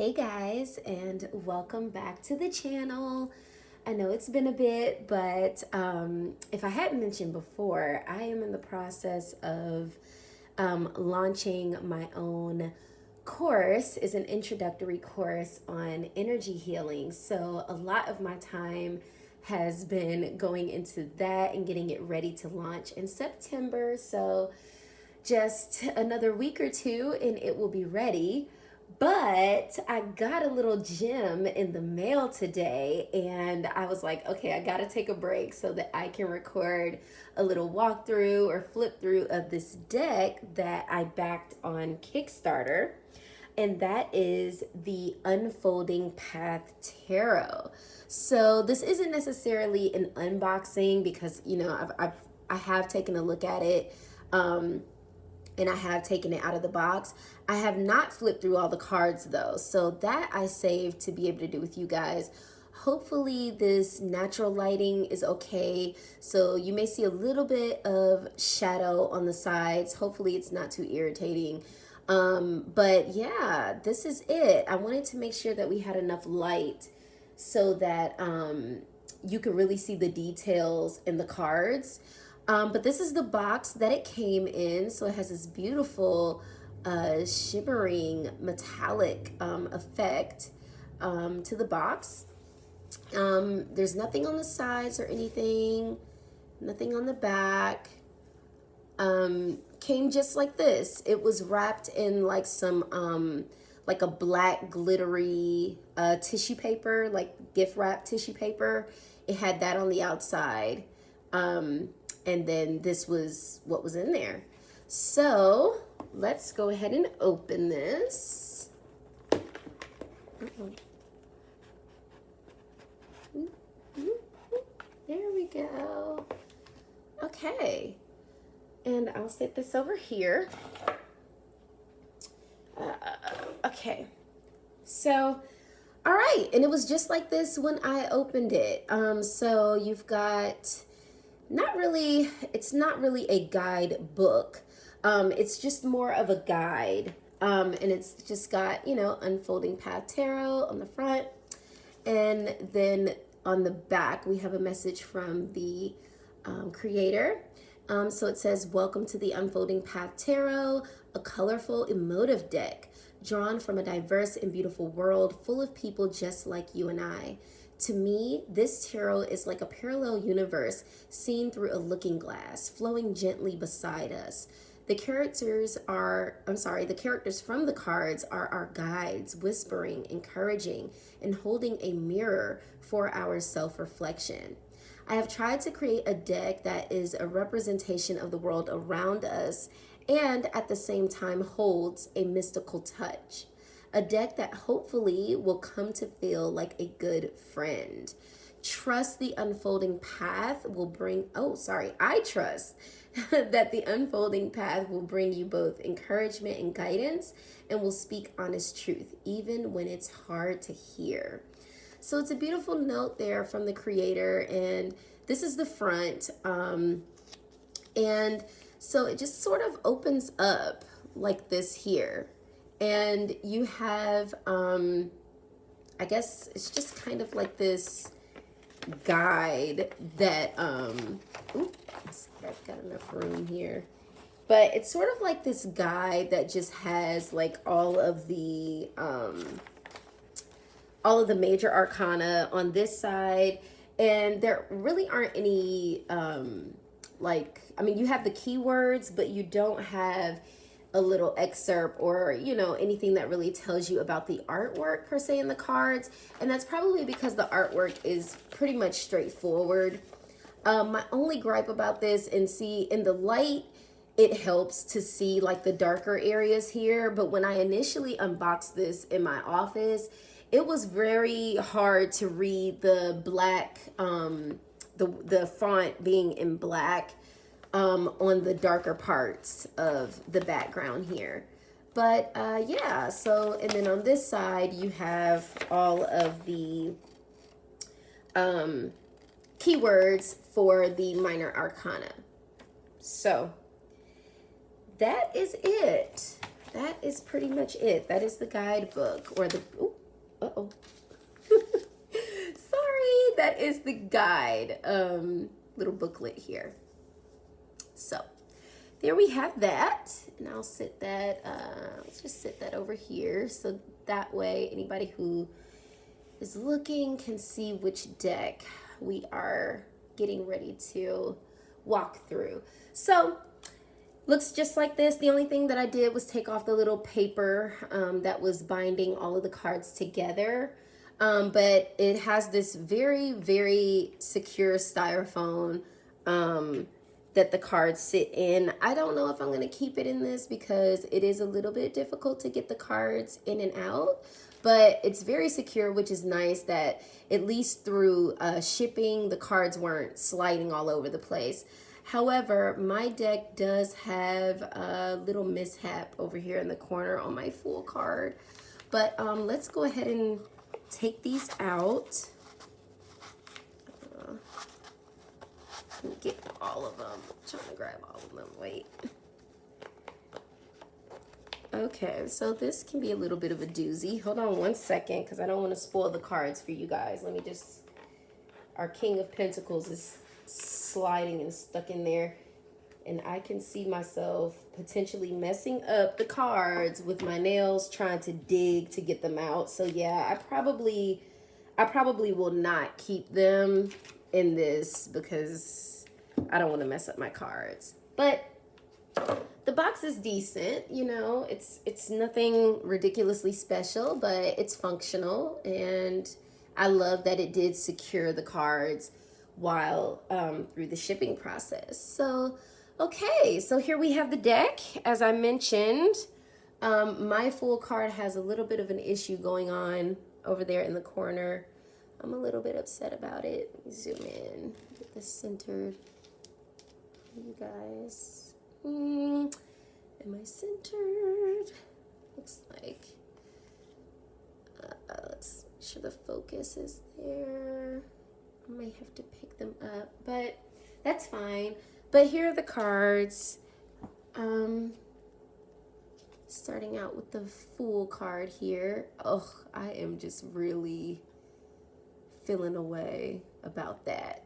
Hey guys, and welcome back to the channel. I know it's been a bit, but if I hadn't mentioned before, I am in the process of launching my own course. Is an introductory course on energy healing. So a lot of my time has been going into that and getting it ready to launch in September. So just another week or two and it will be ready. But I got a little gem in the mail today, and I was like, okay, I got to take a break so that I can record a little walkthrough or flip through of this deck that I backed on Kickstarter. And that is the Unfolding Path Tarot. So this isn't necessarily an unboxing because, I have taken a look at it. And I have taken it out of the box. I have not flipped through all the cards though, so that I saved to be able to do with you guys. Hopefully this natural lighting is okay, so you may see a little bit of shadow on the sides. Hopefully it's not too irritating. But yeah, this is it. I wanted to make sure that we had enough light so that you could really see the details in the cards. But this is the box that it came in. So it has this beautiful shimmering metallic effect to the box. There's nothing on the sides or anything, nothing on the back. Came just like this. It was wrapped in like some like a black glittery tissue paper, like gift wrap tissue paper. It had that on the outside. And then this was what was in there. So let's go ahead and open this. There we go. Okay. And I'll set this over here. Okay. So, all right. And it was just like this when I opened it. So you've got... it's not really a guide book. It's just more of a guide. And it's just got, Unfolding Path Tarot on the front. And then on the back, we have a message from the creator. So it says, welcome to the Unfolding Path Tarot, a colorful, emotive deck drawn from a diverse and beautiful world full of people just like you and I. To me, this tarot is like a parallel universe seen through a looking glass, flowing gently beside us. The characters from the cards are our guides, whispering, encouraging, and holding a mirror for our self-reflection. I have tried to create a deck that is a representation of the world around us and at the same time holds a mystical touch. A deck that hopefully will come to feel like a good friend. Trust the unfolding path will bring, I trust that the unfolding path will bring you both encouragement and guidance and will speak honest truth, even when it's hard to hear. So it's a beautiful note there from the creator, and this is the front. And so it just sort of opens up like this here. And you have, I guess it's just kind of like this guide that, I've got enough room here. But it's sort of like this guide that just has like all of the major arcana on this side. And there really aren't any, you have the keywords, but you don't have a little excerpt or anything that really tells you about the artwork per se in the cards, and that's probably because the artwork is pretty much straightforward. My only gripe about this, and see in the light it helps to see like the darker areas here, but when I initially unboxed this in my office, it was very hard to read the black, the font being in black on the darker parts of the background here. But yeah, so, and then on this side, you have all of the keywords for the minor arcana. So that is it. that is pretty much it. That is the guidebook, or the, ooh, uh-oh. Sorry, that is the guide, little booklet here. So there we have that, and I'll sit that, let's just sit that over here, so that way anybody who is looking can see which deck we are getting ready to walk through. So looks just like this. The only thing that I did was take off the little paper that was binding all of the cards together. But it has this very, very secure styrofoam that the cards sit in. I don't know if I'm going to keep it in this because it is a little bit difficult to get the cards in and out. But it's very secure, which is nice that at least through shipping, the cards weren't sliding all over the place. However, my deck does have a little mishap over here in the corner on my full card. But let's go ahead and take these out. Let me get all of them. I'm trying to grab all of them. Wait. Okay, so this can be a little bit of a doozy. Hold on one second, because I don't want to spoil the cards for you guys. Let me just... Our King of Pentacles is sliding and stuck in there. And I can see myself potentially messing up the cards with my nails, trying to dig to get them out. So yeah, I probably will not keep them in this because I don't want to mess up my cards. But the box is decent, you know, it's nothing ridiculously special, but it's functional, and I love that it did secure the cards while through the shipping process. So, okay, so here we have the deck. As I mentioned, my full card has a little bit of an issue going on over there in the corner. I'm a little bit upset about it. Let me zoom in, get this centered for you guys. Am I centered? Looks like. Let's make sure the focus is there. I might have to pick them up, but that's fine. But here are the cards. Starting out with the Fool card here. Oh, I am just really feeling a way about that.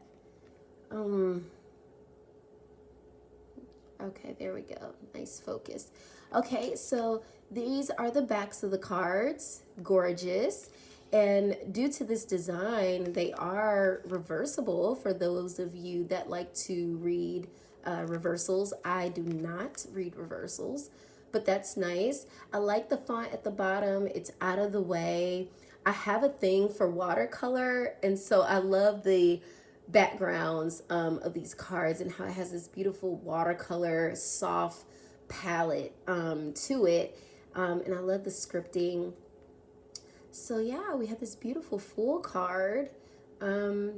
Okay, there we go. Nice focus. Okay, so these are the backs of the cards. Gorgeous. And due to this design, they are reversible for those of you that like to read reversals. I do not read reversals, but that's nice. I like the font at the bottom. It's out of the way. I have a thing for watercolor, and so I love the backgrounds of these cards and how it has this beautiful watercolor soft palette to it, and I love the scripting. So yeah, we have this beautiful Fool card. The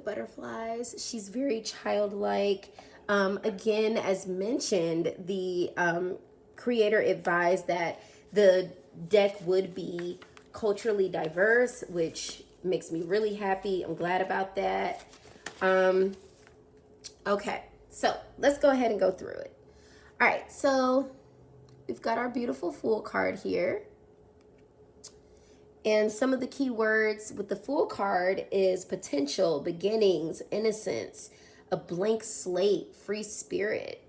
butterflies, she's very childlike. Again, as mentioned, the creator advised that the deck would be culturally diverse, which makes me really happy. I'm glad about that. Okay, so let's go ahead and go through it. All right, so we've got our beautiful Fool card here. And some of the key words with the Fool card is potential, beginnings, innocence, a blank slate, free spirit.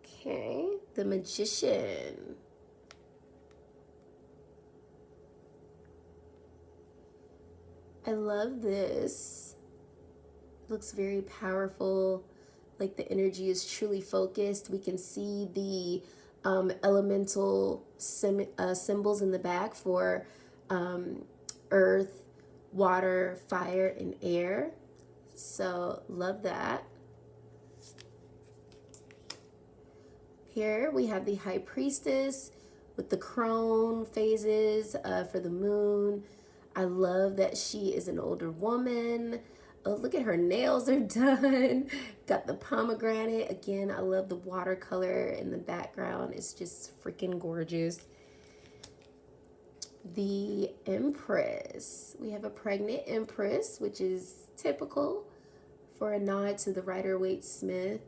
Okay, the Magician. I love this. It looks very powerful. Like the energy is truly focused. We can see the elemental symbols in the back for earth, water, fire, and air. So love that. Here we have the High Priestess with the crone phases for the moon. I love that she is an older woman. Oh, look at her nails are done. Got the pomegranate. Again, I love the watercolor in the background. It's just freaking gorgeous. The Empress. We have a pregnant Empress, which is typical for a nod to the Rider-Waite-Smith.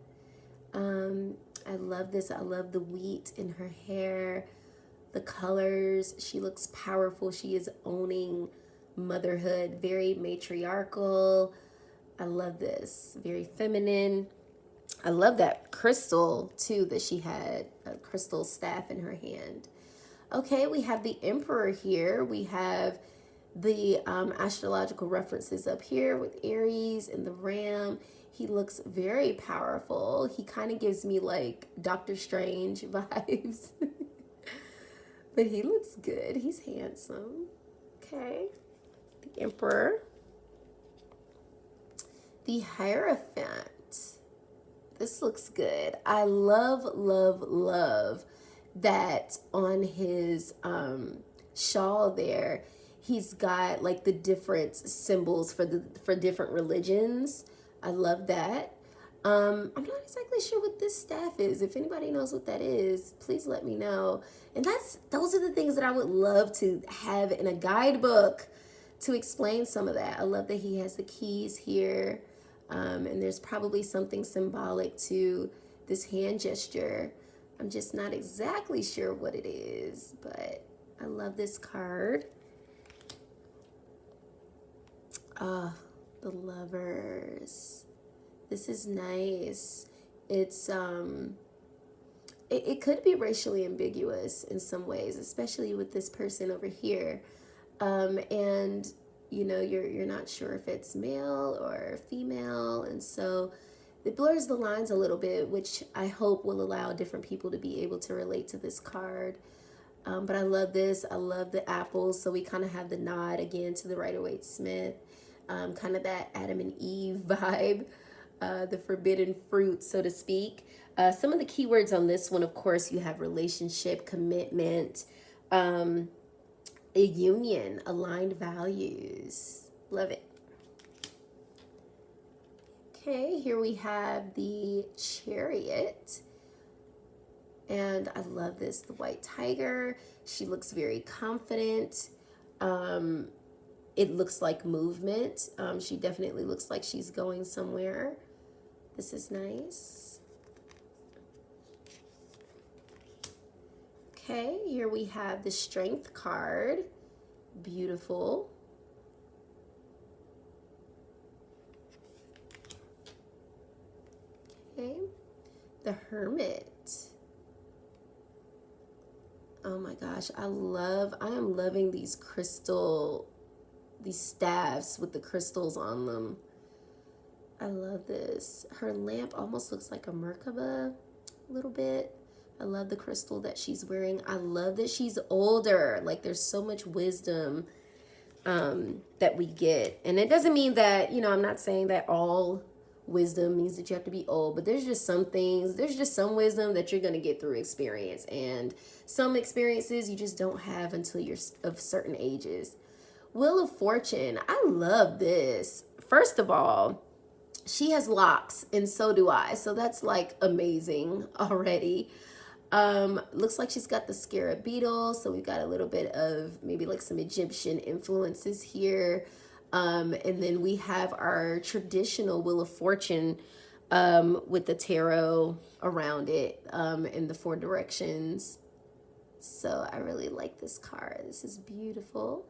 I love this. I love the wheat in her hair, the colors. She looks powerful. She is owning motherhood, very matriarchal. I love this. Very feminine. I love that crystal too, that she had a crystal staff in her hand. Okay, we have the Emperor here. We have the astrological references up here with Aries and the Ram. He looks very powerful. He kind of gives me like Doctor Strange vibes. But he looks good. He's handsome. Okay. The Emperor. The Hierophant. This looks good. I love, love, love that on his shawl there, he's got like the different symbols for different religions. I love that. I'm not exactly sure what this staff is. If anybody knows what that is, please let me know. And those are the things that I would love to have in a guidebook to explain some of that. I love that he has the keys here. And there's probably something symbolic to this hand gesture. I'm just not exactly sure what it is, but I love this card. Ah, the Lovers. This is nice. It's it could be racially ambiguous in some ways, especially with this person over here. And you know, you're not sure if it's male or female, and so it blurs the lines a little bit, which I hope will allow different people to be able to relate to this card. But I love this. I love the apples, so we kind of have the nod again to the Rider-Waite-Smith, kind of that Adam and Eve vibe, the forbidden fruit, so to speak. Some of the keywords on this one, of course, you have relationship, commitment, a union, aligned values. Love it. Okay, here we have the Chariot. And I love this, the white tiger. She looks very confident. It looks like movement. She definitely looks like she's going somewhere. This is nice. Okay, here we have the Strength card. Beautiful. Okay, the Hermit. Oh my gosh, I am loving these these staffs with the crystals on them. I love this. Her lamp almost looks like a Merkaba a little bit. I love the crystal that she's wearing. I love that she's older. Like, there's so much wisdom that we get. And it doesn't mean that, you know, I'm not saying that all wisdom means that you have to be old, but there's just some things, there's just some wisdom that you're going to get through experience. And some experiences you just don't have until you're of certain ages. Wheel of Fortune. I love this. First of all, she has locks, and so do I. So that's like amazing already. Looks like she's got the scarab beetle, so we've got a little bit of maybe like some Egyptian influences here. And then we have our traditional Wheel of Fortune with the tarot around it in the 4 directions. So I really like this card. This is beautiful.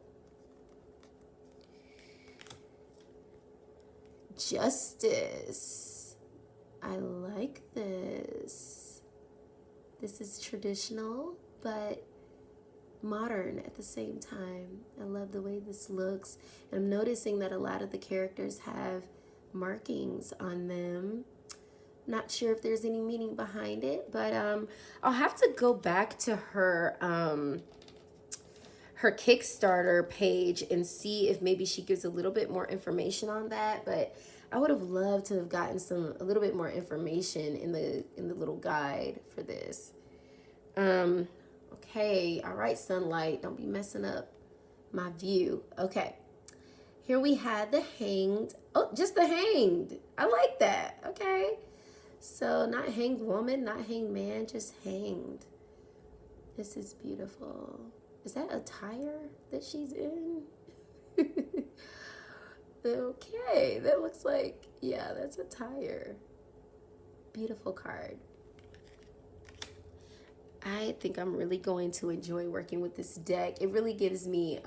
Justice. I like this. This is traditional, but modern at the same time. I love the way this looks. And I'm noticing that a lot of the characters have markings on them. Not sure if there's any meaning behind it, but I'll have to go back to her her Kickstarter page and see if maybe she gives a little bit more information on that. But I would have loved to have gotten a little bit more information in the little guide for this. Okay, all right, sunlight, don't be messing up my view. Okay, here we had the Hanged. Oh, just the Hanged. I like that. Okay, so not hanged woman, not hanged man, just hanged. This is beautiful. Is that attire that she's in? Okay, that looks like, yeah, that's a tire. Beautiful card. I think I'm really going to enjoy working with this deck. It really gives me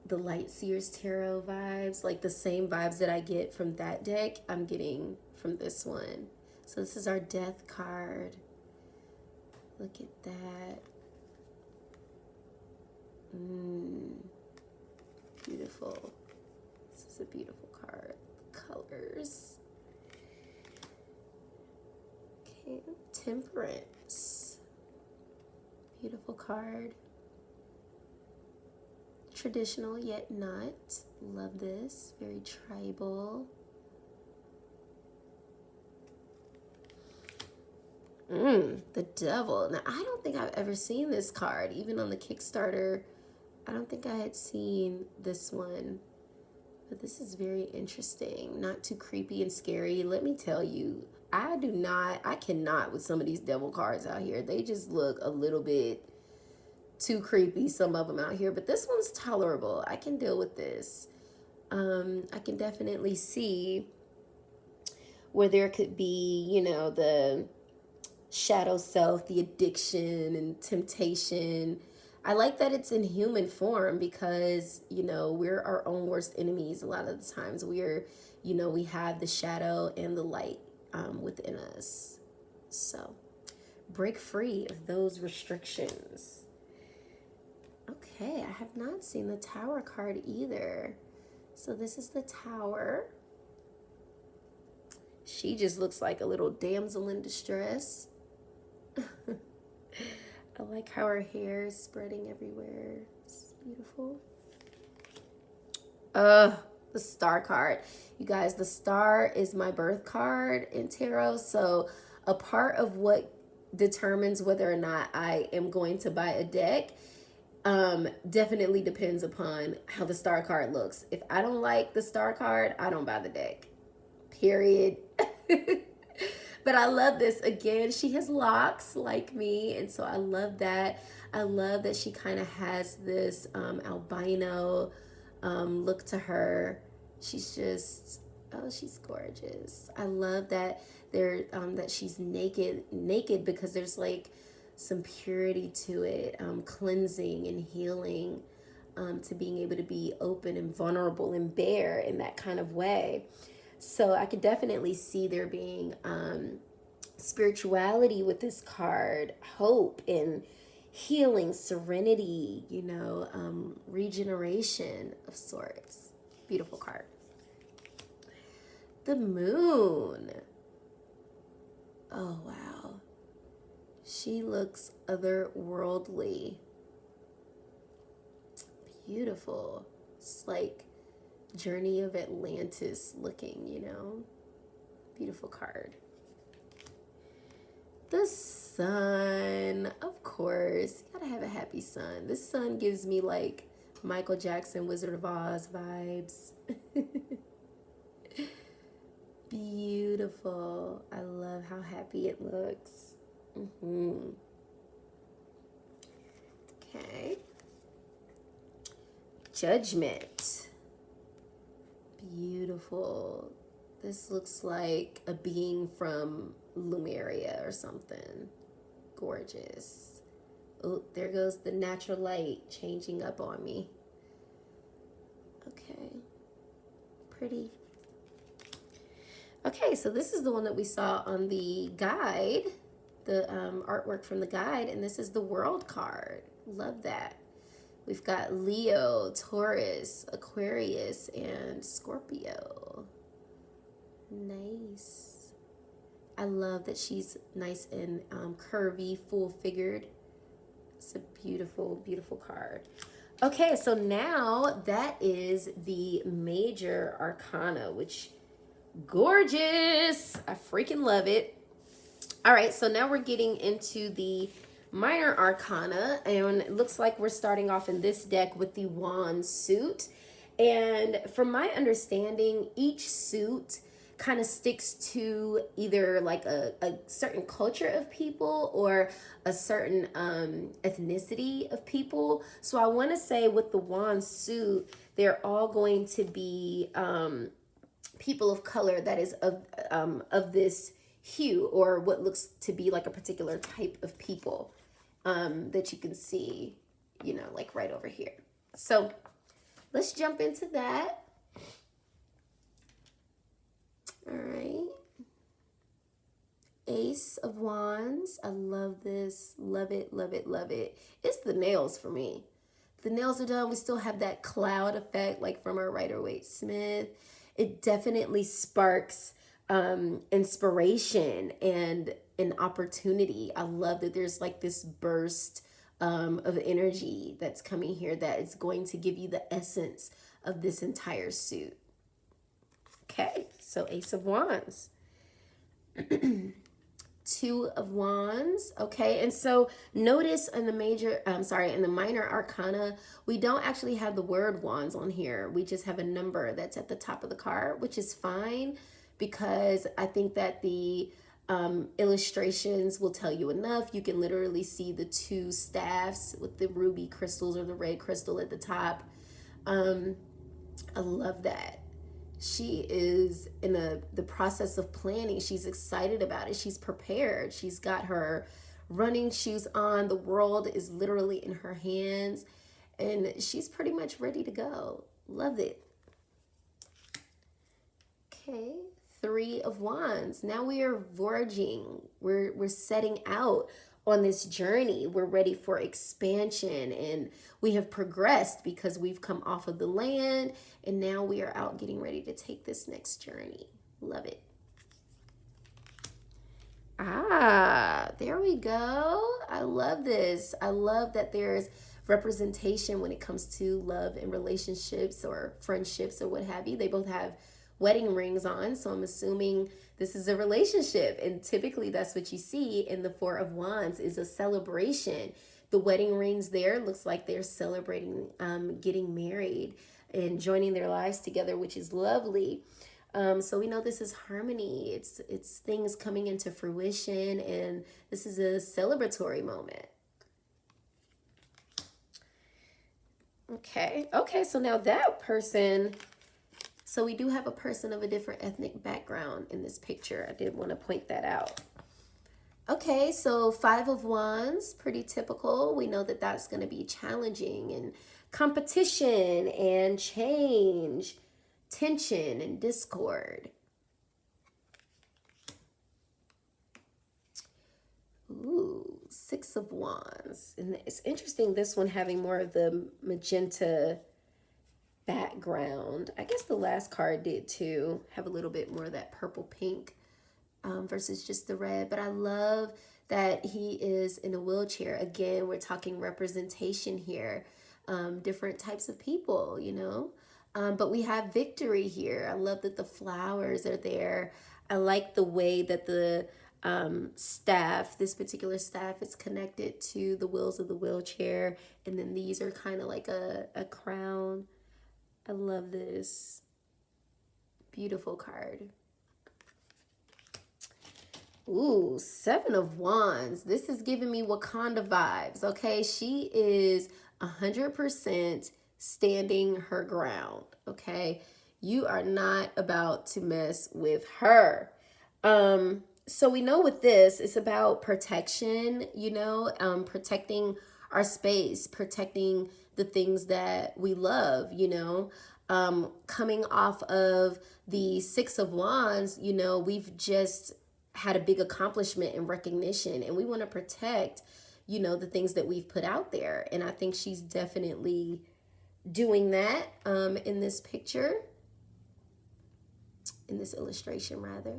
the Light Seers Tarot vibes, like the same vibes that I get from that deck, I'm getting from this one. So this is our Death card. Look at that. Beautiful. This is a beautiful card. Colors. Okay, Temperance. Beautiful card. Traditional yet not. Love this. Very tribal. The Devil. Now, I don't think I've ever seen this card. Even on the Kickstarter, I don't think I had seen this one. But this is very interesting. Not too creepy and scary. Let me tell you, I cannot with some of these devil cards out here. They just look a little bit too creepy, some of them out here. But this one's tolerable. I can deal with this. I can definitely see where there could be, you know, the shadow self, the addiction and temptation. I like that it's in human form because, you know, we're our own worst enemies a lot of the times. We're, you know, we have the shadow and the light within us. So break free of those restrictions. Okay, I have not seen the Tower card either. So this is the Tower. She just looks like a little damsel in distress. I like how her hair is spreading everywhere. It's beautiful. The Star card. You guys, the Star is my birth card in tarot. So a part of what determines whether or not I am going to buy a deck definitely depends upon how the Star card looks. If I don't like the Star card, I don't buy the deck. Period. But I love this. Again, she has locks like me, and so I love that. I love that she kind of has this albino look to her. She's just, oh, she's gorgeous. I love that that she's naked because there's like some purity to it, cleansing and healing, to being able to be open and vulnerable and bare in that kind of way. So I could definitely see there being spirituality with this card, hope and healing, serenity, you know, regeneration of sorts. Beautiful card. The Moon. Oh, wow. She looks otherworldly. Beautiful. It's like Journey of Atlantis looking, you know. Beautiful card. The Sun, of course. You gotta have a happy sun. This sun gives me like Michael Jackson, Wizard of Oz vibes. Beautiful. I love how happy it looks. Okay. Judgment. Beautiful. This looks like a being from Lumeria or something. Gorgeous. Oh, there goes the natural light changing up on me. Okay. Pretty. Okay, so this is the one that we saw on the guide, the artwork from the guide, and this is the World card. Love that. We've got Leo, Taurus, Aquarius, and Scorpio. Nice. I love that she's nice and curvy, full-figured. It's a beautiful, beautiful card. Okay, so now that is the major arcana, which gorgeous. I freaking love it. All right, so now we're getting into the minor arcana, and it looks like we're starting off in this deck with the Wand suit. And from my understanding, each suit kind of sticks to either like a certain culture of people or a certain ethnicity of people. So I want to say with the wand suit, they're all going to be people of color that is of this hue, or what looks to be like a particular type of people that you can see, you know, like right over here. So let's jump into that. All right. Ace of Wands. I love this. Love it, love it, love it. It's the nails for me. The nails are done. We still have that cloud effect like from our Rider-Waite-Smith. It definitely sparks inspiration and an opportunity. I love that there's like this burst of energy that's coming here that is going to give you the essence of this entire suit. Okay, so Ace of Wands. Two of Wands. Okay, and so notice in the in the minor arcana, we don't actually have the word wands on here. We just have a number that's at the top of the card, which is fine because I think that the illustrations will tell you enough. You can literally see the two staffs with the ruby crystals or the red crystal at the top. I love that. She is in the process of planning. She's excited about it. She's prepared. She's got her running shoes on. The world is literally in her hands. And she's pretty much ready to go. Love it. Okay. Three of Wands. Now we are voyaging. We're setting out on this journey. We're ready for expansion, and we have progressed because we've come off of the land, and now we are out getting ready to take this next journey. Love it. There we go. I love this. I love that there's representation when it comes to love and relationships or friendships or what have you. They both have wedding rings on, so I'm assuming this is a relationship, and typically that's what you see in the Four of Wands is a celebration. The wedding rings there looks like they're celebrating getting married and joining their lives together, which is lovely. So we know this is harmony. It's things coming into fruition, and this is a celebratory moment. Okay, so now that person. So we do have a person of a different ethnic background in this picture. I did want to point that out. Okay, so Five of Wands, pretty typical. We know that that's going to be challenging and competition and change, tension and discord. Ooh, Six of Wands. And it's interesting, this one having more of the magenta background. I guess the last card did too, have a little bit more of that purple pink versus just the red. But I love that he is in a wheelchair. Again, we're talking representation here. Different types of people, you know. But we have victory here. I love that the flowers are there. I like the way that the staff, this particular staff is connected to the wheels of the wheelchair. And then these are kind of like a crown. I love this. Beautiful card. Ooh, Seven of Wands. This is giving me Wakanda vibes, okay? She is 100% standing her ground, okay? You are not about to mess with her. So we know with this, it's about protection, you know, protecting our space, protecting the things that we love, you know. Coming off of the Six of Wands, you know, we've just had a big accomplishment and recognition, and we want to protect, you know, the things that we've put out there. And I think she's definitely doing that in this picture, in this illustration rather.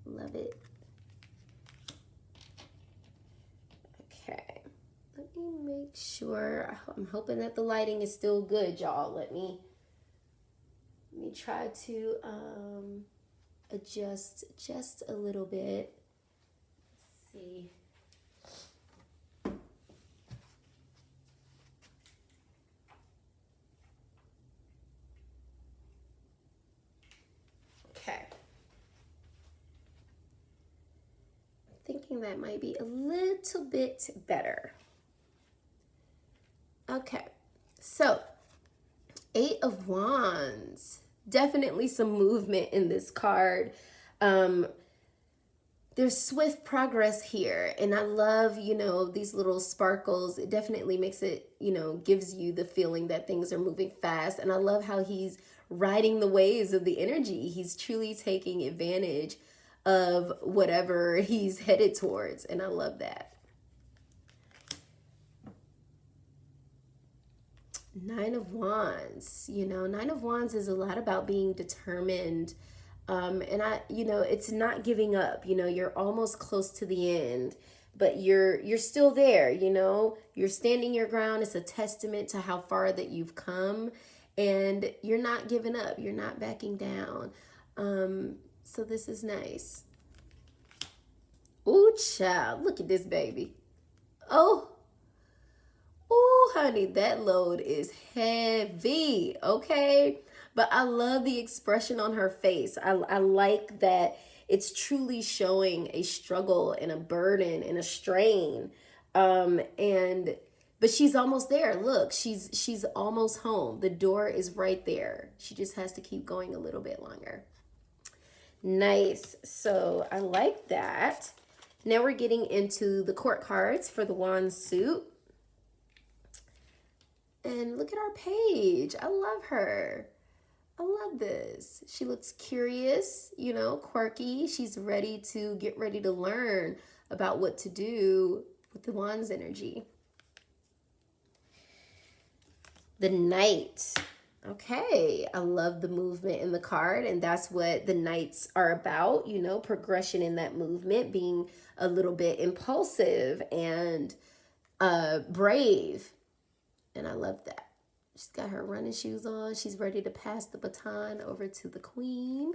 Love it. Okay, let me make sure. I'm hoping that the lighting is still good, y'all. Let me try to adjust just a little bit. Let's see. thinking that might be a little bit better. Okay, so 8 of Wands. Definitely some movement in this card. There's swift progress here, and I love, these little sparkles. It definitely makes it, gives you the feeling that things are moving fast. And I love how he's riding the waves of the energy. He's truly taking advantage of whatever he's headed towards, and I love that. 9 of Wands. 9 of Wands is a lot about being determined. And it's not giving up. You're almost close to the end, but you're still there. You're standing your ground. It's a testament to how far that you've come, and you're not giving up. You're not backing down. So this is nice. Ooh, child, look at this baby. Oh, honey, that load is heavy, okay? But I love the expression on her face. I like that it's truly showing a struggle and a burden and a strain. But she's almost there. Look, she's almost home. The door is right there. She just has to keep going a little bit longer. Nice. So I like that. Now we're getting into the court cards for the wand suit. And look at our page. I love her. I love this. She looks curious, quirky. She's ready to learn about what to do with the wand's energy. The Knight. Okay, I love the movement in the card, and that's what the Knights are about, progression in that movement, being a little bit impulsive and brave. And I love that. She's got her running shoes on. She's ready to pass the baton over to the queen.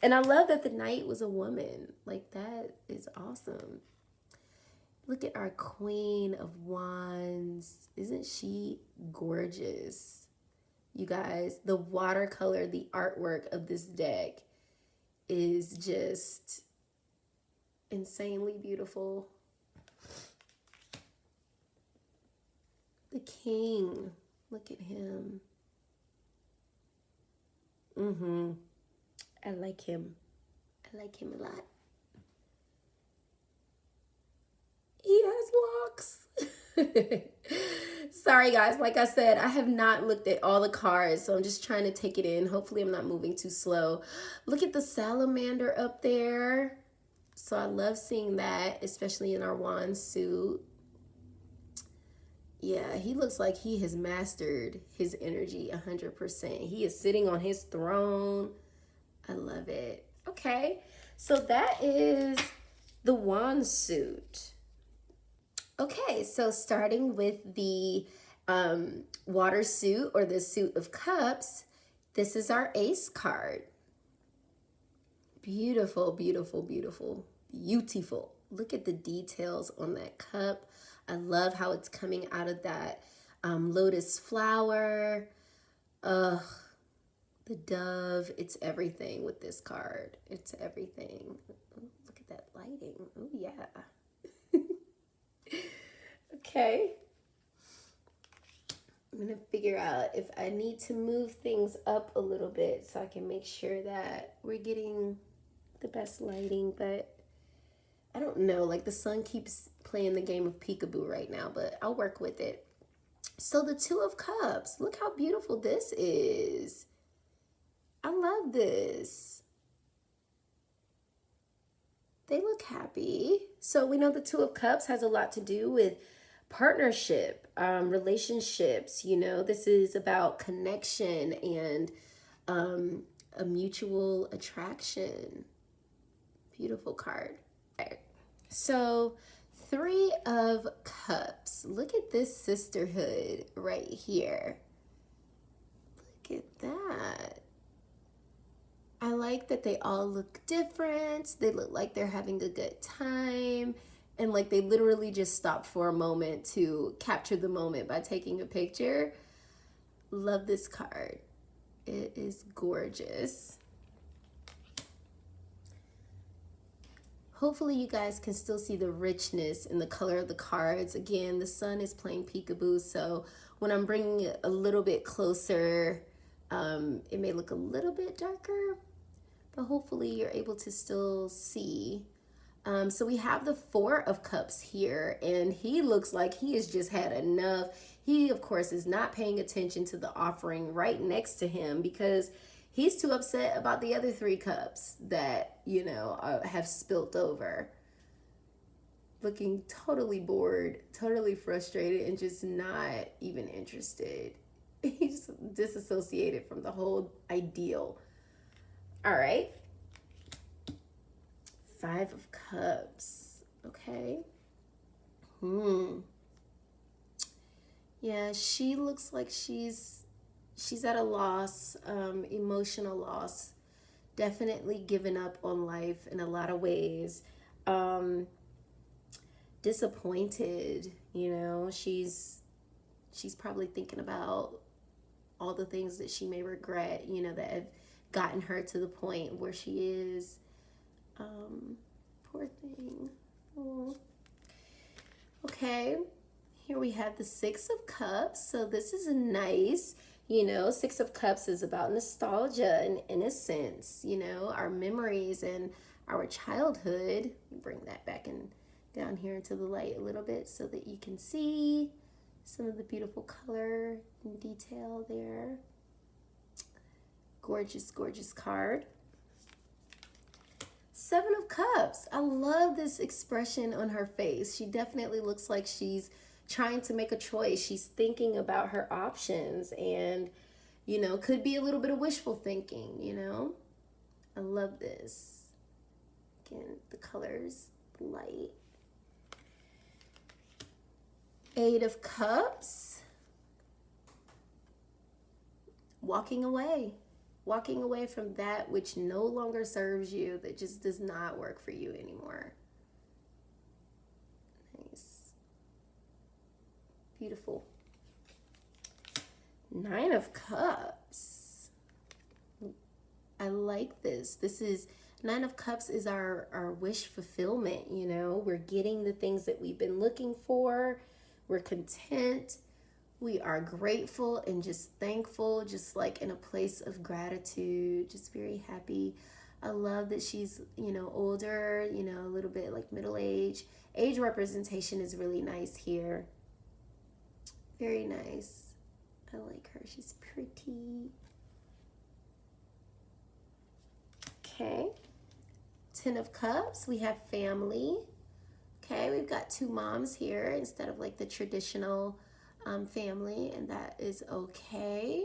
And I love that the knight was a woman. Like, that is awesome. Look at our Queen of Wands. Isn't she gorgeous? You guys, the watercolor, the artwork of this deck is just insanely beautiful. The king, look at him. I like him. I like him a lot. He has locks. Sorry guys, like I said, I have not looked at all the cards, so I'm just trying to take it in. Hopefully I'm not moving too slow. Look at the salamander up there. So I love seeing that, especially in our wand suit. Yeah, he looks like he has mastered his energy 100%. He is sitting on his throne. I love it. Okay, so that is the wand suit. Okay, so starting with the water suit, or the suit of cups, this is our ace card. Beautiful, beautiful, beautiful, beautiful. Look at the details on that cup. I love how it's coming out of that lotus flower. Ugh, the dove. It's everything with this card. It's everything. Ooh, look at that lighting. Oh, yeah. Okay. I'm going to figure out if I need to move things up a little bit so I can make sure that we're getting the best lighting, but I don't know, like the sun keeps playing the game of peekaboo right now, but I'll work with it. So the Two of Cups, look how beautiful this is. I love this. They look happy. So we know the Two of Cups has a lot to do with partnership, relationships. This is about connection and a mutual attraction. Beautiful card. So 3 of Cups. Look at this sisterhood right here. Look at that. I like that they all look different. They look like they're having a good time. And like they literally just stopped for a moment to capture the moment by taking a picture. Love this card. It is gorgeous. Hopefully you guys can still see the richness in the color of the cards. Again, the sun is playing peekaboo, so when I'm bringing it a little bit closer, it may look a little bit darker, but hopefully you're able to still see. So we have the Four of Cups here, and he looks like he has just had enough. He, of course, is not paying attention to the offering right next to him because he's too upset about the other 3 cups that, have spilt over. Looking totally bored, totally frustrated, and just not even interested. He's disassociated from the whole ideal. All right. 5 of Cups. Okay. Yeah, she looks like she's at a loss, emotional loss. Definitely given up on life in a lot of ways. Disappointed, she's probably thinking about all the things that she may regret, that have gotten her to the point where she is. Poor thing. Oh. Okay, here we have the 6 of Cups. So this is a nice, 6 of Cups is about nostalgia and innocence, our memories and our childhood. Bring that back and down here into the light a little bit so that you can see some of the beautiful color and detail there. Gorgeous, gorgeous card. 7 of Cups. I love this expression on her face. She definitely looks like she's trying to make a choice. She's thinking about her options and, could be a little bit of wishful thinking, I love this. Again, the colors, light. 8 of Cups. Walking away. Walking away from that which no longer serves you, that just does not work for you anymore. Nice. Beautiful. 9 of Cups. I like this. This is 9 of Cups is our wish fulfillment, We're getting the things that we've been looking for. We're content. We are grateful and just thankful, just like in a place of gratitude, just very happy. I love that she's, older, a little bit like middle age. Age representation is really nice here. Very nice. I like her. She's pretty. Okay. 10 of Cups. We have family. Okay, we've got 2 moms here instead of like the traditional family, and that is okay.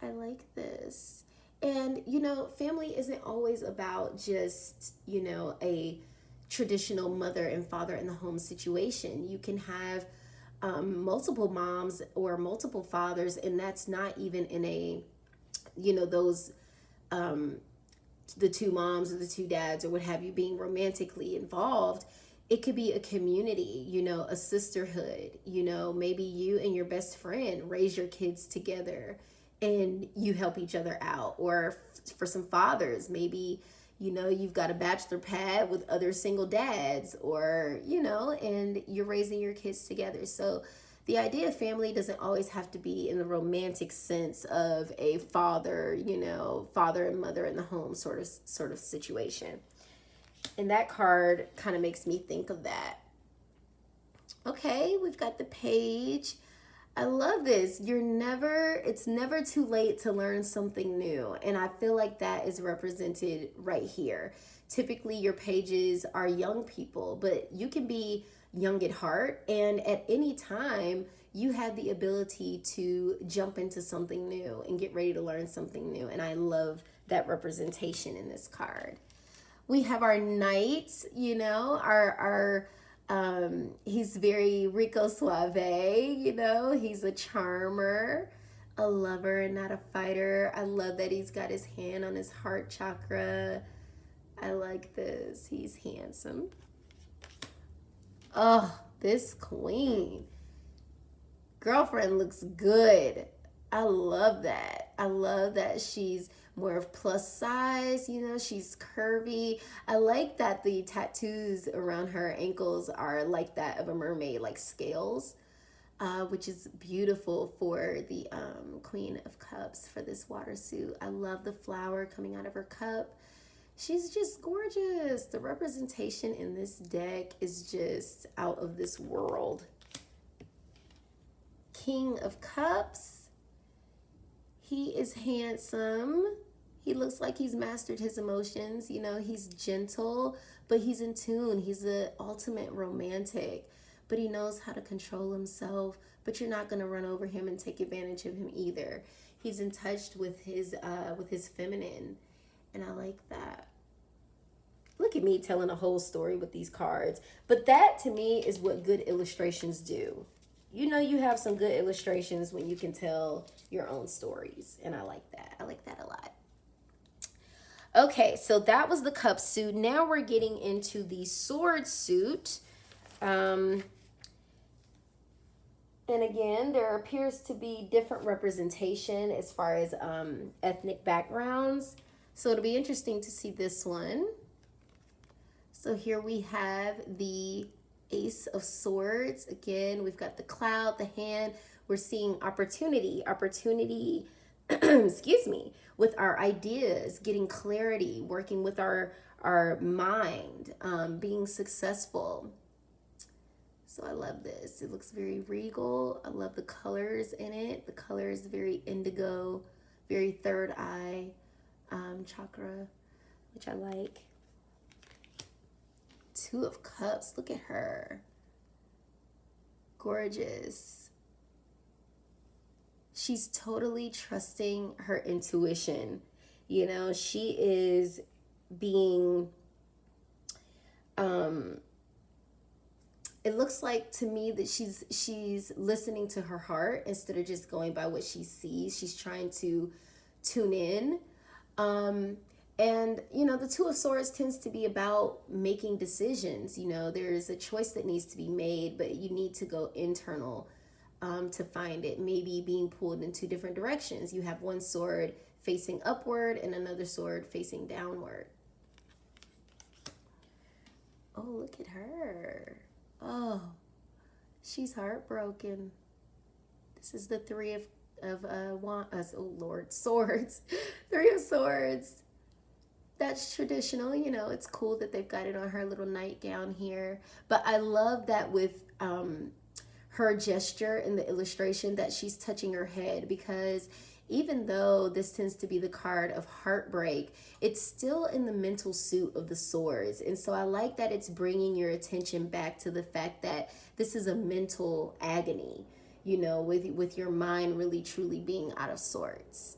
I like this. And family isn't always about just a traditional mother and father in the home situation. You can have multiple moms or multiple fathers, and that's not even in a those the 2 moms or the 2 dads or what have you being romantically involved. It could be a community, a sisterhood, maybe you and your best friend raise your kids together and you help each other out. Or for some fathers, maybe, you've got a bachelor pad with other single dads or, and you're raising your kids together. So the idea of family doesn't always have to be in the romantic sense of a father, father and mother in the home sort of situation. And that card kind of makes me think of that. Okay, we've got the Page. I love this. It's never too late to learn something new. And I feel like that is represented right here. Typically, your pages are young people, but you can be young at heart. And at any time, you have the ability to jump into something new and get ready to learn something new. And I love that representation in this card. We have our Knight, he's very Rico Suave, he's a charmer, a lover and not a fighter. I love that he's got his hand on his heart chakra. I like this. He's handsome. Oh, this queen. Girlfriend looks good. I love that. I love that she's more of plus size. You know, she's curvy. I like that the tattoos around her ankles are like that of a mermaid, like scales, which is beautiful for the Queen of Cups for this water suit. I love the flower coming out of her cup. She's just gorgeous. The representation in this deck is just out of this world. King of Cups. He is handsome. He looks like he's mastered his emotions. You know, he's gentle, but he's in tune. He's the ultimate romantic, but he knows how to control himself. But you're not going to run over him and take advantage of him either. He's in touch with his feminine, and I like that. Look at me telling a whole story with these cards. But that, to me, is what good illustrations do. You know, you have some good illustrations when you can tell your own stories. And I like that. I like that a lot. Okay, so that was the cup suit. Now we're getting into the sword suit. And again, there appears to be different representation as far as ethnic backgrounds. So it'll be interesting to see this one. So here we have the Ace of Swords. Again, we've got the cloud, the hand. We're seeing opportunity, excuse me, with our ideas, getting clarity, working with our mind, being successful. So I love this. It looks very regal. I love the colors in it. The color is very indigo, very third eye chakra, which I like. Two of Cups. Look at her. Gorgeous. She's totally trusting her intuition. You know, she is being, it looks like to me that she's listening to her heart instead of just going by what she sees. She's trying to tune in. And, you know, the Two of Swords tends to be about making decisions. You know, there's a choice that needs to be made, but you need to go internal to find it. Maybe being pulled in two different directions. You have one sword facing upward and another sword facing downward. Oh, look at her. Oh, she's heartbroken. This is the Three of Swords. Three of Swords. That's traditional, you know, it's cool that they've got it on her little nightgown here. But I love that with her gesture in the illustration that she's touching her head, because even though this tends to be the card of heartbreak, it's still in the mental suit of the swords. And so I like that it's bringing your attention back to the fact that this is a mental agony, you know, with your mind really truly being out of sorts.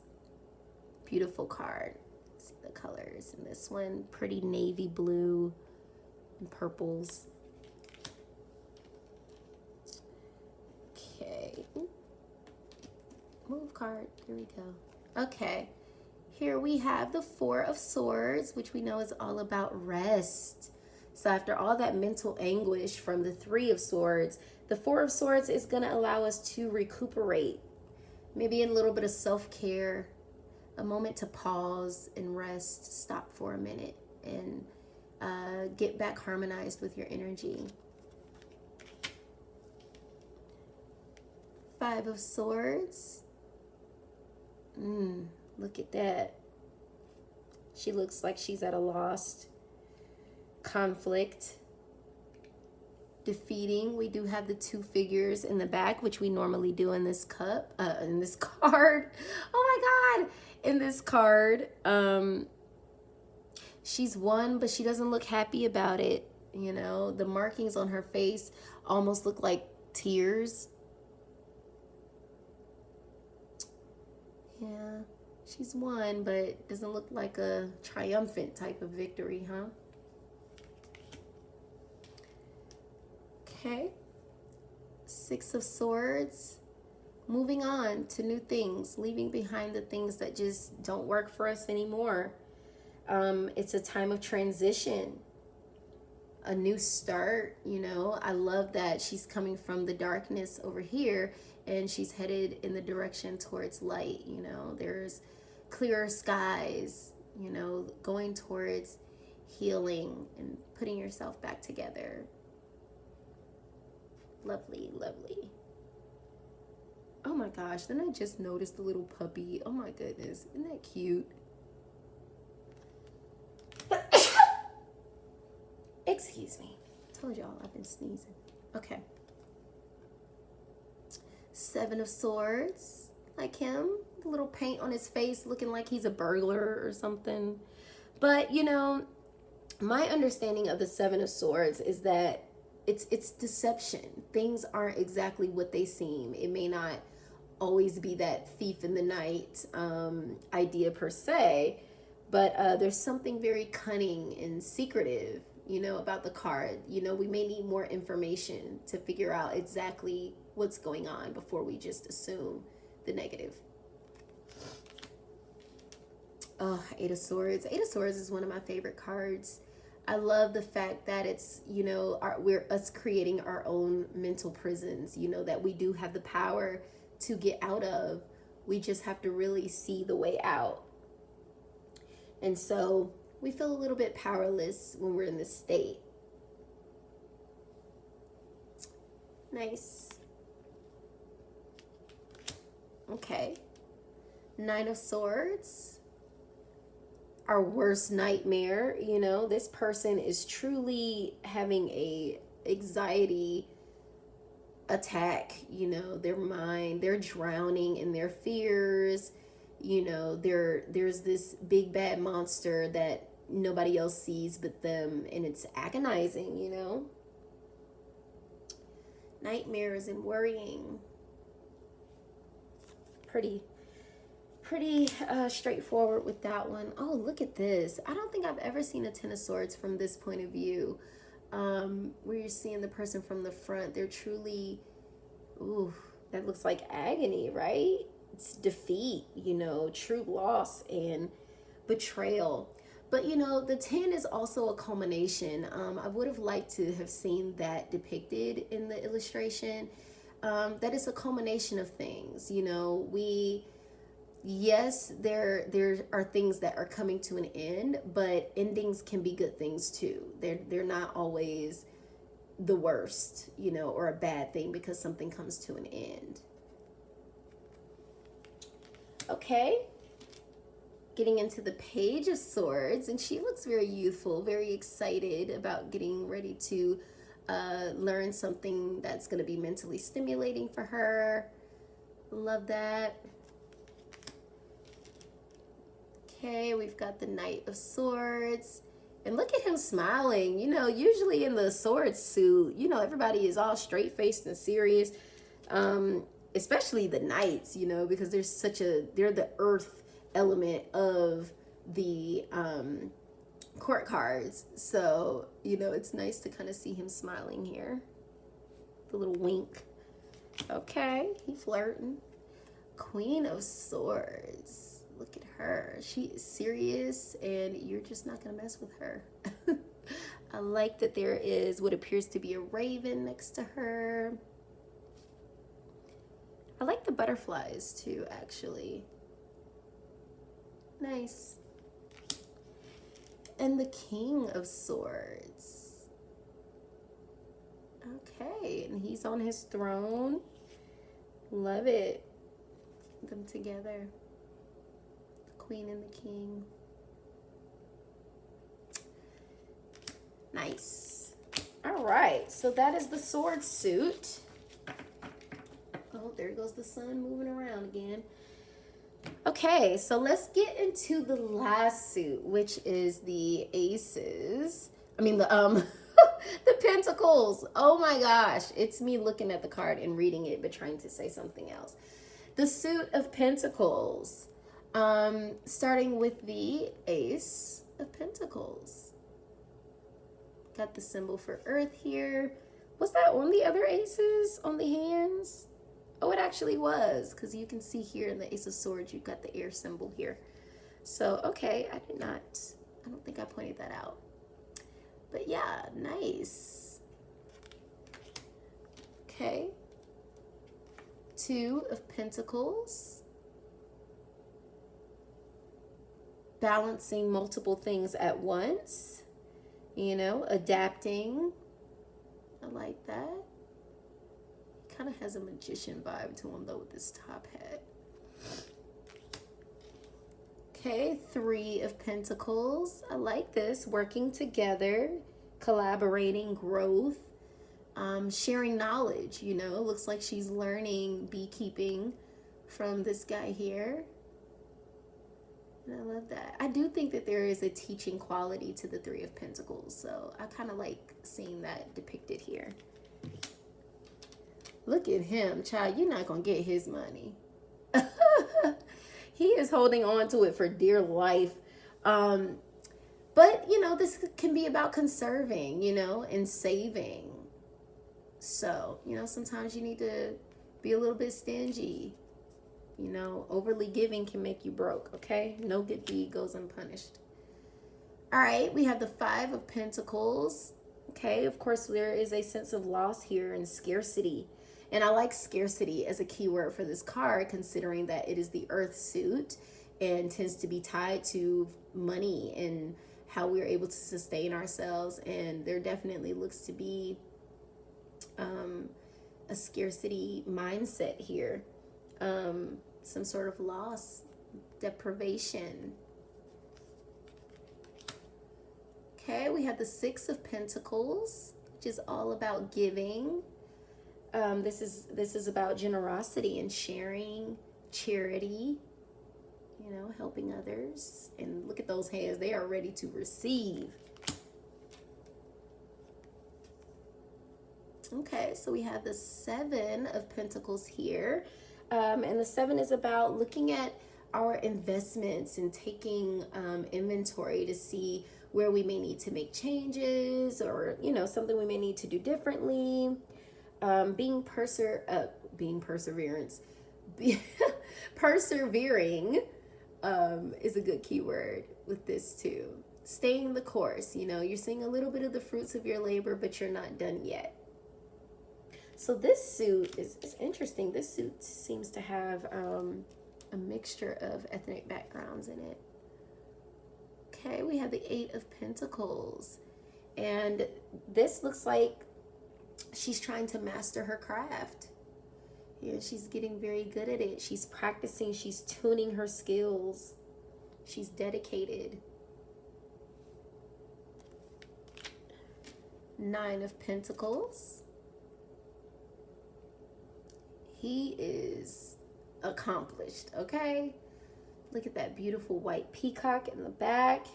Beautiful card. See the colors in this one. Pretty navy blue and purples. Okay. Move card. Here we go. Okay. Here we have the Four of Swords, which we know is all about rest. So after all that mental anguish from the Three of Swords, the Four of Swords is going to allow us to recuperate. Maybe a little bit of self-care, a moment to pause and rest, stop for a minute, and get back harmonized with your energy. Five of Swords. Look at that. She looks like she's at a lost conflict. Defeating. We do have the two figures in the back, which we normally do in this in this card. Oh my God. In this card. She's won, but she doesn't look happy about it. You know, the markings on her face almost look like tears. Yeah, she's won, but doesn't look like a triumphant type of victory, huh? Okay. Six of Swords. Moving on to new things, leaving behind the things that just don't work for us anymore. It's a time of transition, a new start. You know, I love that she's coming from the darkness over here and she's headed in the direction towards light. You know, there's clearer skies, you know, going towards healing and putting yourself back together. Lovely, lovely. Oh my gosh, then I just noticed the little puppy. Oh my goodness, isn't that cute? Excuse me. I told y'all I've been sneezing. Okay. Seven of Swords, like him. A little paint on his face, looking like he's a burglar or something. But, you know, my understanding of the Seven of Swords is that it's deception. Things aren't exactly what they seem. It may not always be that thief in the night idea per se, but there's something very cunning and secretive, you know, about the card. You know, we may need more information to figure out exactly what's going on before we just assume the negative. Oh, Eight of Swords. Eight of Swords is one of my favorite cards. I love the fact that it's, you know, we're us creating our own mental prisons, you know, that we do have the power to get out of. We just have to really see the way out. And so we feel a little bit powerless when we're in this state. Nice. Okay. Nine of Swords. Our worst nightmare. You know, this person is truly having a anxiety attack. You know, their mind, they're drowning in their fears. You know, there's this big bad monster that nobody else sees but them, and it's agonizing, you know. Nightmares and worrying. Pretty straightforward with that one. Oh, look at this. I don't think I've ever seen a Ten of Swords from this point of view, where you're seeing the person from the front. They're truly, ooh, that looks like agony, right? It's defeat, you know, true loss and betrayal. But, you know, the 10 is also a culmination. I would have liked to have seen that depicted in the illustration. That is a culmination of things. You know, yes, there are things that are coming to an end, but endings can be good things too. They're not always the worst, you know, or a bad thing because something comes to an end. Okay. Getting into the Page of Swords, and she looks very youthful, very excited about getting ready to learn something that's going to be mentally stimulating for her. Love that. Okay, we've got the Knight of Swords, and look at him smiling. You know, usually in the sword suit, you know, everybody is all straight-faced and serious, especially the knights, you know, because they're the earth element of the court cards. So, you know, it's nice to kind of see him smiling here. The little wink. Okay, he flirting. Queen of Swords. Look at her. She is serious and you're just not going to mess with her. I like that there is what appears to be a raven next to her. I like the butterflies too, actually. Nice. And the King of Swords. Okay, and he's on his throne. Love it. Them together. The Queen and the King. Nice. All right, so that is the sword suit. Oh, there goes the sun moving around again. Okay, so let's get into the last suit, which is the aces. I mean, the the pentacles. Oh my gosh, it's me looking at the card and reading it, but trying to say something else. The suit of pentacles, starting with the ace of pentacles. Got the symbol for earth here. Was that on the other aces on the hands? Oh, it actually was, because you can see here in the Ace of Swords, you've got the air symbol here. So, okay, I don't think I pointed that out. But yeah, nice. Okay. Two of Pentacles. balancing multiple things at once, you know, adapting. I like that. Kind of has a magician vibe to him though with this top hat. Okay, 3 of Pentacles. I like this. Working together, collaborating, growth, sharing knowledge, you know. Looks like she's learning beekeeping from this guy here. And I love that. I do think that there is a teaching quality to the 3 of Pentacles. So I kind of like seeing that depicted here. Look at him, child. You're not going to get his money. He is holding on to it for dear life. But, you know, this can be about conserving, you know, and saving. So, you know, sometimes you need to be a little bit stingy. You know, overly giving can make you broke, okay? No good deed goes unpunished. All right, we have the 5 of Pentacles. Okay, of course, there is a sense of loss here and scarcity. And I like scarcity as a keyword for this card, considering that it is the Earth suit and tends to be tied to money and how we're able to sustain ourselves. And there definitely looks to be a scarcity mindset here. Some sort of loss, deprivation. Okay, we have the 6 of Pentacles, which is all about giving. This is about generosity and sharing, charity, you know, helping others. And look at those hands. They are ready to receive. Okay, so we have the 7 of Pentacles here. And the 7 is about looking at our investments and taking inventory to see where we may need to make changes or, you know, something we may need to do differently. Being persevering is a good keyword with this too. Staying the course, you know, you're seeing a little bit of the fruits of your labor, but you're not done yet. So this suit is interesting. This suit seems to have a mixture of ethnic backgrounds in it. Okay, we have the 8 of Pentacles. And this looks like she's trying to master her craft. Yeah, she's getting very good at it. She's practicing. She's tuning her skills. She's dedicated. 9 of Pentacles. He is accomplished, okay? Look at that beautiful white peacock in the back.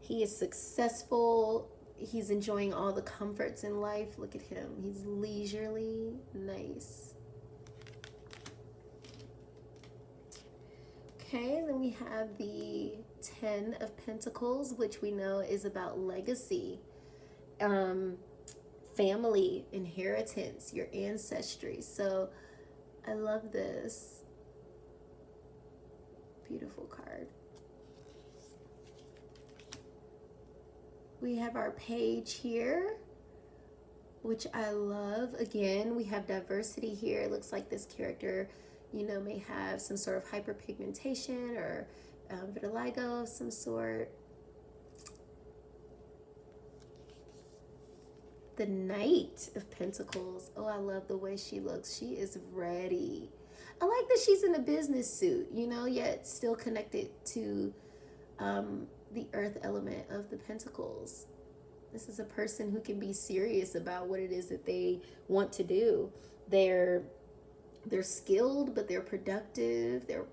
He is successful. He's enjoying all the comforts in life. Look at him. He's leisurely. Nice. Okay, then we have the 10 of Pentacles, which we know is about legacy. Family, inheritance, your ancestry. So I love this. Beautiful card. We have our page here, which I love. Again, we have diversity here. It looks like this character, you know, may have some sort of hyperpigmentation or vitiligo of some sort. The Knight of Pentacles. Oh, I love the way she looks. She is ready. I like that she's in a business suit, you know, yet still connected to the earth element of the Pentacles. This is a person who can be serious about what it is that they want to do. They're skilled, but they're productive. They're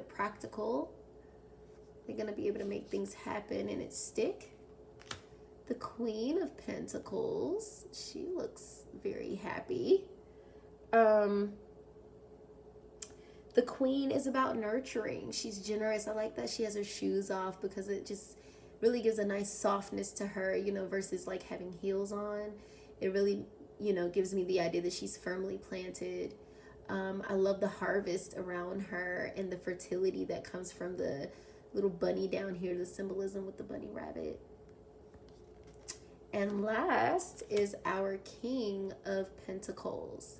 practical. They're going to be able to make things happen and it stick. The Queen of Pentacles, she looks very happy. The Queen is about nurturing. She's generous. I like that she has her shoes off because it just really gives a nice softness to her, you know, versus like having heels on. It really, you know, gives me the idea that she's firmly planted. I love the harvest around her and the fertility that comes from the little bunny down here, the symbolism with the bunny rabbit. And last is our King of Pentacles.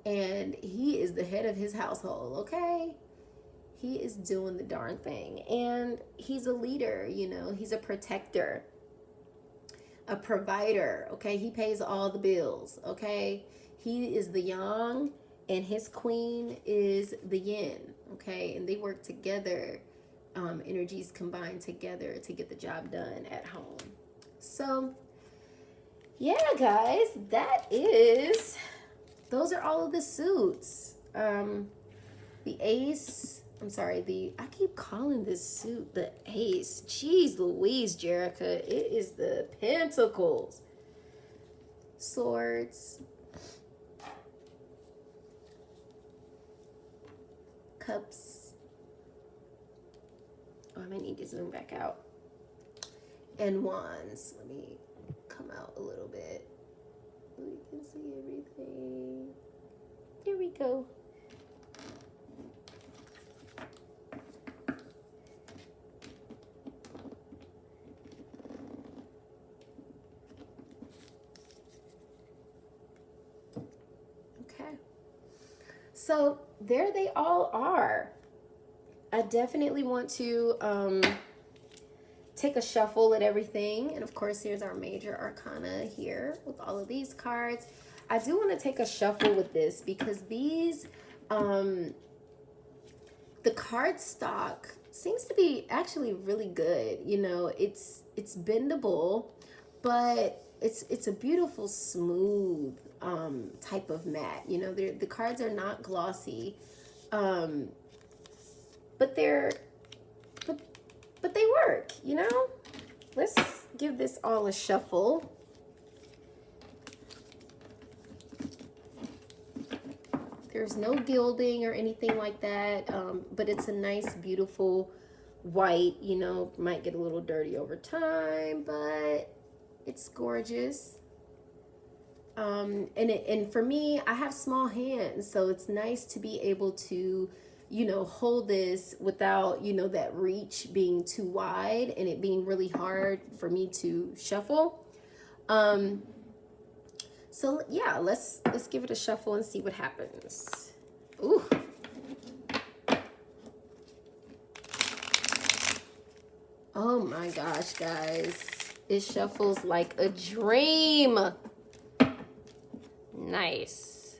And he is the head of his household, okay? he is doing the darn thing. And he's a leader, you know, he's a protector, a provider, okay? He pays all the bills, okay? He is the yang and his queen is the yin, okay? And they work together, energies combine together to get the job done at home. So, yeah, guys, those are all of the suits. The ace, I keep calling this suit the ace. Jeez Louise, Jerica, it is the pentacles. Swords. Cups. Oh, I might need to zoom back out. And wands. Let me come out a little bit. We can see everything. There we go. Okay. So there they all are. I definitely want to take a shuffle at everything. And of course, here's our major arcana here with all of these cards. I do want to take a shuffle with this because these, the card stock seems to be actually really good. You know, it's bendable, but it's a beautiful, smooth type of matte. You know, the cards are not glossy, but but they work, you know? Let's give this all a shuffle. There's no gilding or anything like that, but it's a nice, beautiful white, you know, might get a little dirty over time, but it's gorgeous. And for me, I have small hands, so it's nice to be able to, you know, hold this without, you know, that reach being too wide and it being really hard for me to shuffle. So yeah, let's give it a shuffle and see what happens. Ooh. Oh my gosh, guys. It shuffles like a dream. Nice.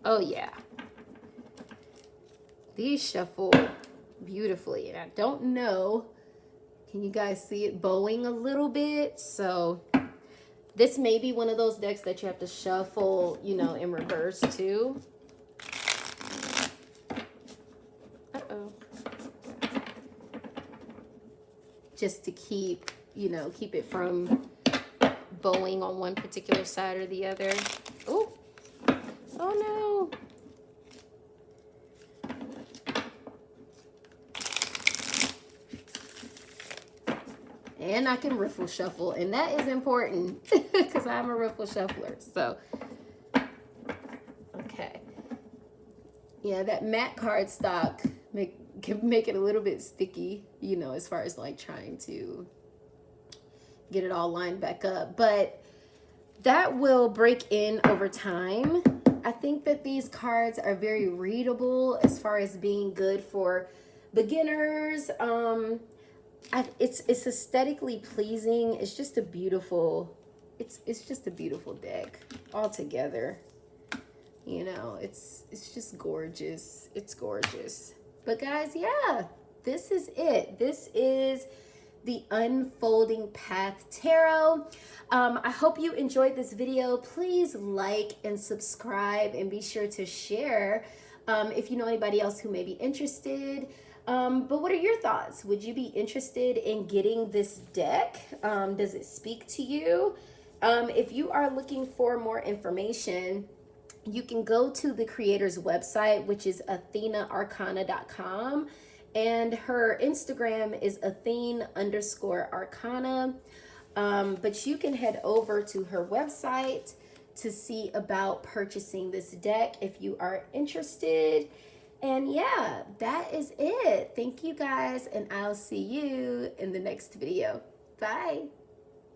Oh yeah. These shuffle beautifully. And I don't know, can you guys see it bowing a little bit? So this may be one of those decks that you have to shuffle, you know, in reverse too. Uh-oh. Just to keep, you know, keep it from bowing on one particular side or the other. Ooh. Oh no. And I can riffle shuffle, and that is important because I'm a riffle shuffler. So, okay. Yeah, that matte card stock can make it a little bit sticky, you know, as far as like trying to get it all lined back up. But that will break in over time. I think that these cards are very readable as far as being good for beginners. It's aesthetically pleasing. It's just a beautiful, it's just a beautiful deck altogether. You know, it's just gorgeous. It's gorgeous. But guys, yeah, this is it. This is the Unfolding Path Tarot. I hope you enjoyed this video. Please like and subscribe and be sure to share if you know anybody else who may be interested. But what are your thoughts? Would you be interested in getting this deck? Does it speak to you? If you are looking for more information, you can go to the creator's website, which is athenearcana.com. And her Instagram is Athene_arcana. But you can head over to her website to see about purchasing this deck if you are interested. And yeah, that is it. Thank you guys, and I'll see you in the next video. Bye.